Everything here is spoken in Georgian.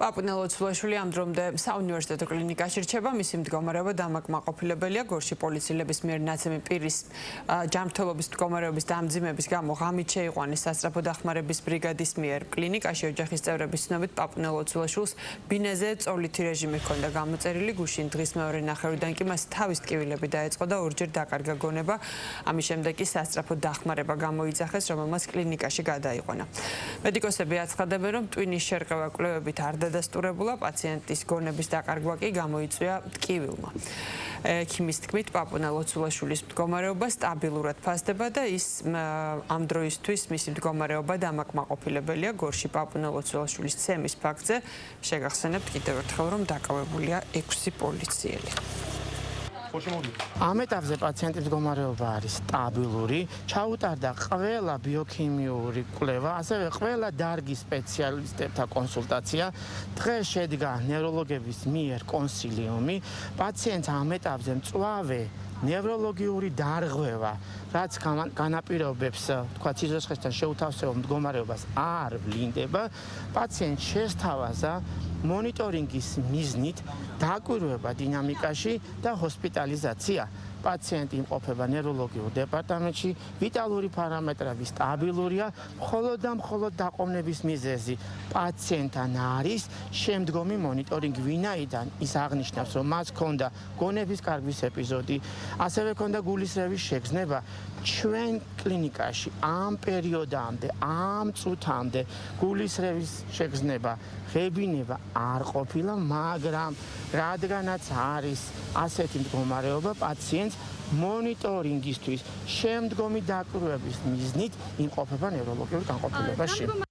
პაპუნა ლოცულაშვილი ამ დრომდე საუნივერსიტეტო კლინიკაში რჩება. მისი მდგომარეობა დამაკმაყოფილებელია. გორში პოლიციელების მიერ ნაცემი პირის ჯანმრთელობის მდგომარეობის დამძიმების გამო ღამით შეიყვანეს სასწრაფო დახმარების ბრიგადის მიერ კლინიკაში. ოჯახის წევრების ცნობით პაპუნა ლოცულაშვილს ბინაზე წოლითი რეჟიმი ჰქონდა გამოწერილი. გუშინ დღის მეორე ნახევრიდან კი მას თავის ტკივილები დაეწყო და ორჯერ დაკარგა გონება. ამის შემდეგ კი სასწრაფო დახმარება გამოიძახეს, რომელმაც კლინიკაში გადაიყვანა. მედიკოსები აცხადებენ, რომ ტვინის შერყევა კვლევებით არ დადასტურებულა, პაციენტის გონების დაკარგვა კი გამოიწვია ტკივილმა. ექიმის თქმით, პაპუნა ლოცულაშვილის მდგომარეობა სტაბილურად ფასდება და ის ამ დროისთვის მისი მდგომარეობა დამაკმაყოფილებელია. გორში პაპუნა ლოცულაშვილის ცემის ფაქტზე შეგახსენებთ კიდევ ერთხელ, რომ დაკავებულია 6 პოლიციელი. ამ ეტაპზე პაციენტის მდგომარეობა არის სტაბილური, ჩაუტარდა ყველა ბიოქიმიური კვლევა, ასევე ყველა დარგის სპეციალისტებთან კონსულტაცია. დღეს შედგა ნევროლოგების მიერ კონსილიუმი. პაციენტს ამ ეტაპზე მწვავე ნევროლოგიური დარღვევა, რაც განაპირობებს, თქვა, სიცოცხლესთან შეუთავსებელ მდგომარეობას არ ვლინდება. პაციენტს შესთავაზა მონიტორინგის მიზნით დაკვირვება დინამიკაში და ჰოსპიტალიზაცია. პაციენტი იმყოფება ნევროლოგიურ დეპარტამენტში, ვიტალური პარამეტრები სტაბილურია, მხოლოდ და მხოლოდ დაყოვნების მიზეზი პაციენტთან არის შემდგომი მონიტორინგი, ვინაიდან ის აღნიშნავს, რომ მას ჰქონდა გონების კარგვის ეპიზოდი, ასევე ჰქონდა გულისრევის შეგრძნება. ჩვენ კლინიკაში ამ პერიოდამდე, ამ წუთამდე გულისრევის შეგრძნება, ღებინება არ ყოფილა, მაგრამ რადგანაც არის ასეთი მდგომარეობა, პაციენტს მონიტორინგისთვის შემდგომი დაკვირვების მიზნით იმყოფება ნევროლოგიურ განყოფილებაში.